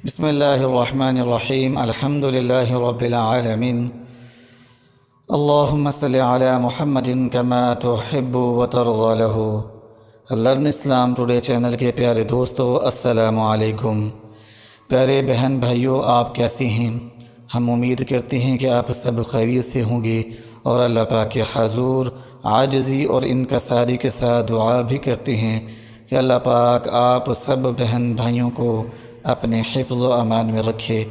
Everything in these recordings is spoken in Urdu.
بسم اللہ الرحمن الرحیم الحمد للہ رب العالمین اللہم صلی علی محمد کما تحب وترضى له لرن اسلام ٹوڈے چینل کے پیارے دوستو، السلام علیکم۔ پیارے بہن بھائیو، آپ کیسے ہیں؟ ہم امید کرتے ہیں کہ آپ سب خیریت سے ہوں گے، اور اللہ پاک کے حضور عاجزی اور انکساری کے ساتھ دعا بھی کرتے ہیں کہ اللہ پاک آپ سب بہن بھائیوں کو اپنے حفظ و امان میں رکھے۔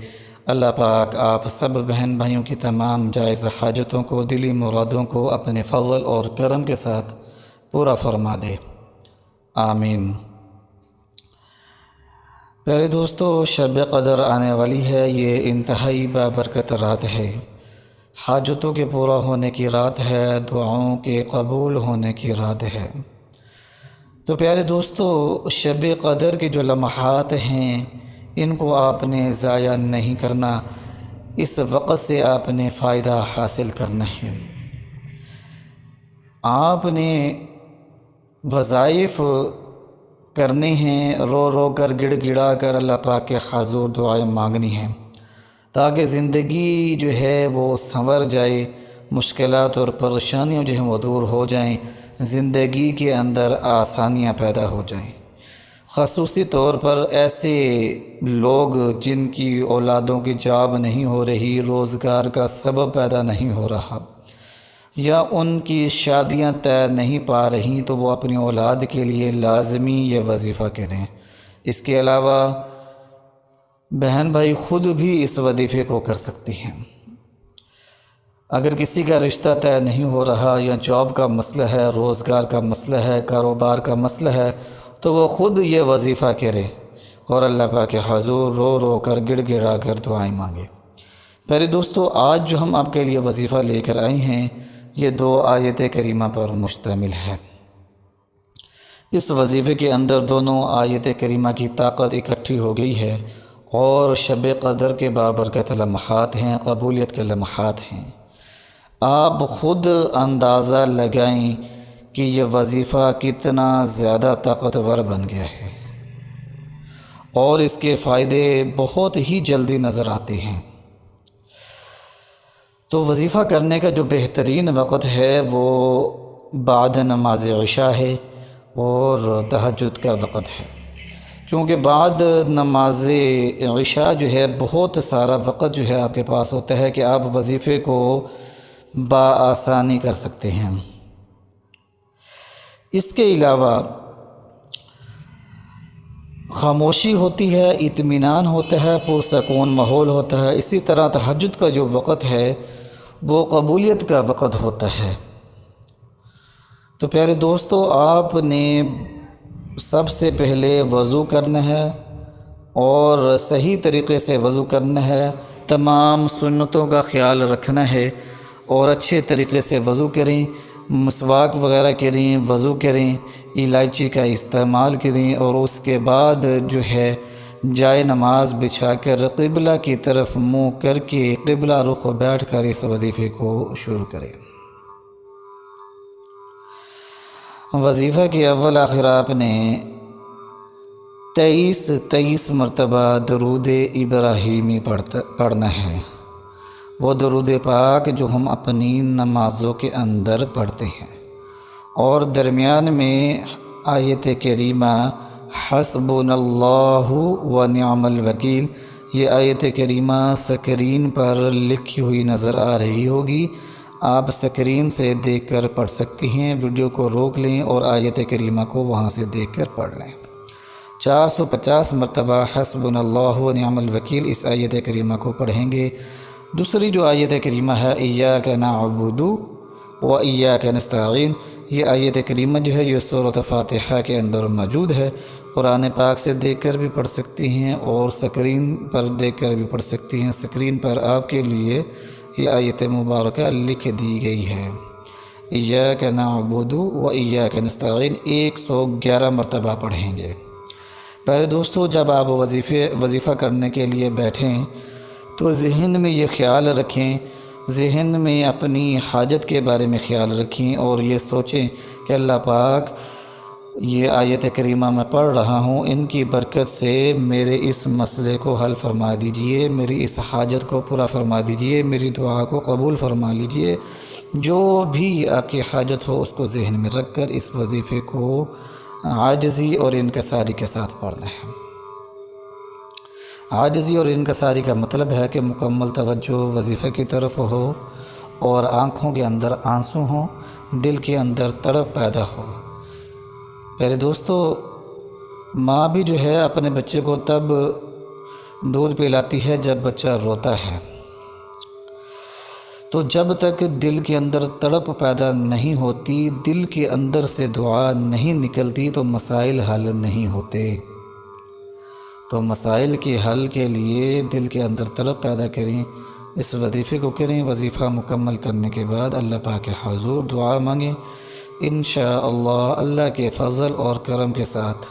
اللہ پاک آپ سب بہن بھائیوں کی تمام جائز حاجتوں کو، دلی مرادوں کو اپنے فضل اور کرم کے ساتھ پورا فرما دے، آمین۔ پیارے دوستو، شب قدر آنے والی ہے۔ یہ انتہائی بابرکت رات ہے، حاجتوں کے پورا ہونے کی رات ہے، دعاؤں کے قبول ہونے کی رات ہے۔ تو پیارے دوستو، شب قدر کے جو لمحات ہیں ان کو آپ نے ضائع نہیں کرنا، اس وقت سے آپ نے فائدہ حاصل کرنا ہے۔ آپ نے وظائف کرنے ہیں، رو رو کر گڑ گڑا کر اللہ پاک کے حضور دعائیں مانگنی ہیں، تاکہ زندگی جو ہے وہ سنور جائے، مشکلات اور پریشانیاں جو ہیں وہ دور ہو جائیں، زندگی کے اندر آسانیاں پیدا ہو جائیں۔ خصوصی طور پر ایسے لوگ جن کی اولادوں کی جاب نہیں ہو رہی، روزگار کا سبب پیدا نہیں ہو رہا، یا ان کی شادیاں طے نہیں پا رہی، تو وہ اپنی اولاد کے لیے لازمی یہ وظیفہ کریں۔ اس کے علاوہ بہن بھائی خود بھی اس وظیفے کو کر سکتی ہیں۔ اگر کسی کا رشتہ طے نہیں ہو رہا، یا جاب کا مسئلہ ہے، روزگار کا مسئلہ ہے، کاروبار کا مسئلہ ہے، تو وہ خود یہ وظیفہ کرے اور اللہ پاک کے حضور رو رو کر گڑ گڑا کر دعائیں مانگے۔ پیارے دوستو، آج جو ہم آپ کے لیے وظیفہ لے کر آئے ہیں، یہ 2 آیت کریمہ پر مشتمل ہے۔ اس وظیفے کے اندر دونوں آیت کریمہ کی طاقت اکٹھی ہو گئی ہے، اور شب قدر کے بابرکت لمحات ہیں، قبولیت کے لمحات ہیں۔ آپ خود اندازہ لگائیں کہ یہ وظیفہ کتنا زیادہ طاقتور بن گیا ہے، اور اس کے فائدے بہت ہی جلدی نظر آتے ہیں۔ تو وظیفہ کرنے کا جو بہترین وقت ہے وہ بعد نماز عشاء ہے، اور تہجد کا وقت ہے، کیونکہ بعد نماز عشاء جو ہے بہت سارا وقت جو ہے آپ کے پاس ہوتا ہے کہ آپ وظیفے کو بآسانی کر سکتے ہیں۔ اس کے علاوہ خاموشی ہوتی ہے، اطمینان ہوتا ہے، پرسکون ماحول ہوتا ہے۔ اسی طرح تہجد کا جو وقت ہے وہ قبولیت کا وقت ہوتا ہے۔ تو پیارے دوستو، آپ نے سب سے پہلے وضو کرنا ہے، اور صحیح طریقے سے وضو کرنا ہے، تمام سنتوں کا خیال رکھنا ہے، اور اچھے طریقے سے وضو کریں، مسواک وغیرہ کریں، وضو کریں، الائچی کا استعمال کریں، اور اس کے بعد جو ہے جائے نماز بچھا کر قبلہ کی طرف منہ کر کے قبلہ رخ بیٹھ کر اس وظیفے کو شروع کریں۔ وظیفہ کے اول آخر آپ نے 23 مرتبہ درود ابراہیمی پڑھنا ہے، وہ درود پاک جو ہم اپنی نمازوں کے اندر پڑھتے ہیں، اور درمیان میں آیت کریمہ حسبنا اللہ و نعم الوکیل، یہ آیت کریمہ سکرین پر لکھی ہوئی نظر آ رہی ہوگی، آپ سکرین سے دیکھ کر پڑھ سکتی ہیں۔ ویڈیو کو روک لیں اور آیت کریمہ کو وہاں سے دیکھ کر پڑھ لیں۔ 450 مرتبہ حسبنا اللہ و نعم الوکیل اس آیت کریمہ کو پڑھیں گے۔ دوسری جو آیت کریمہ ہے ایاک نعبد و ایاک نستعین، یہ آیت کریمہ جو ہے یہ سورۃ فاتحہ کے اندر موجود ہے۔ قرآن پاک سے دیکھ کر بھی پڑھ سکتی ہیں، اور سکرین پر دیکھ کر بھی پڑھ سکتی ہیں۔ سکرین پر آپ کے لیے یہ آیت مبارکہ لکھ دی گئی ہے۔ ایاک نعبد و ایاک نستعین 111 مرتبہ پڑھیں گے۔ پہلے دوستو، جب آپ وظیفہ کرنے کے لیے بیٹھیں تو ذہن میں یہ خیال رکھیں، ذہن میں اپنی حاجت کے بارے میں خیال رکھیں، اور یہ سوچیں کہ اللہ پاک یہ آیت کریمہ میں پڑھ رہا ہوں، ان کی برکت سے میرے اس مسئلے کو حل فرما دیجئے، میری اس حاجت کو پورا فرما دیجئے، میری دعا کو قبول فرما لیجئے۔ جو بھی آپ کی حاجت ہو اس کو ذہن میں رکھ کر اس وظیفے کو عاجزی اور انکساری کے ساتھ پڑھنا ہے۔ عاجزی اور انکساری کا مطلب ہے کہ مکمل توجہ وظیفے کی طرف ہو اور آنکھوں کے اندر آنسو ہوں، دل کے اندر تڑپ پیدا ہو۔ پیارے دوستو، ماں بھی جو ہے اپنے بچے کو تب دودھ پلاتی ہے جب بچہ روتا ہے، تو جب تک دل کے اندر تڑپ پیدا نہیں ہوتی، دل کے اندر سے دعا نہیں نکلتی تو مسائل حل نہیں ہوتے۔ تو مسائل کے حل کے لیے دل کے اندر طلب پیدا کریں، اس وظیفے کو کریں۔ وظیفہ مکمل کرنے کے بعد اللہ پاک کے حضور دعا مانگیں، انشاءاللہ اللہ کے فضل اور کرم کے ساتھ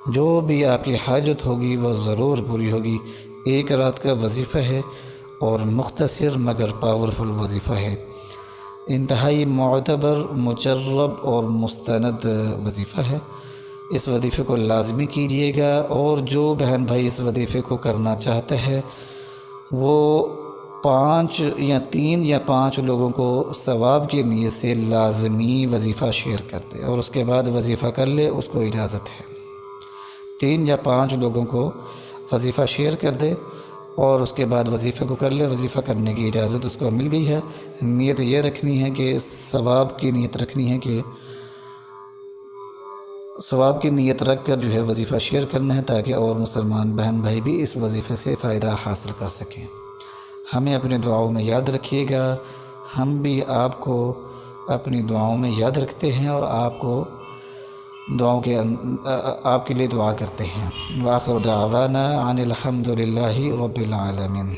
جو بھی آپ کی حاجت ہوگی وہ ضرور پوری ہوگی۔ ایک رات کا وظیفہ ہے اور مختصر مگر پاورفل وظیفہ ہے، انتہائی معتبر، مجرب اور مستند وظیفہ ہے۔ اس وظیفے کو لازمی کیجیے گا، اور جو بہن بھائی اس وظیفے کو کرنا چاہتا ہے وہ 3 یا 5 لوگوں کو ثواب کی نیت سے لازمی وظیفہ شیئر کر دے، اور اس کے بعد وظیفہ کر لے، اس کو اجازت ہے۔ 3 یا 5 لوگوں کو وظیفہ شیئر کر دے اور اس کے بعد وظیفے کو کر لے، وظیفہ کرنے کی اجازت اس کو مل گئی ہے۔ نیت یہ رکھنی ہے کہ ثواب کی نیت رکھنی ہے، کہ ثواب کی نیت رکھ کر جو ہے وظیفہ شیئر کرنا ہے، تاکہ اور مسلمان بہن بھائی بھی اس وظیفے سے فائدہ حاصل کر سکیں۔ ہمیں اپنی دعاؤں میں یاد رکھیے گا، ہم بھی آپ کو اپنی دعاؤں میں یاد رکھتے ہیں اور آپ کو آپ کے لیے دعا کرتے ہیں۔ وآخر دعوانا ان الحمد للہ رب العالمین۔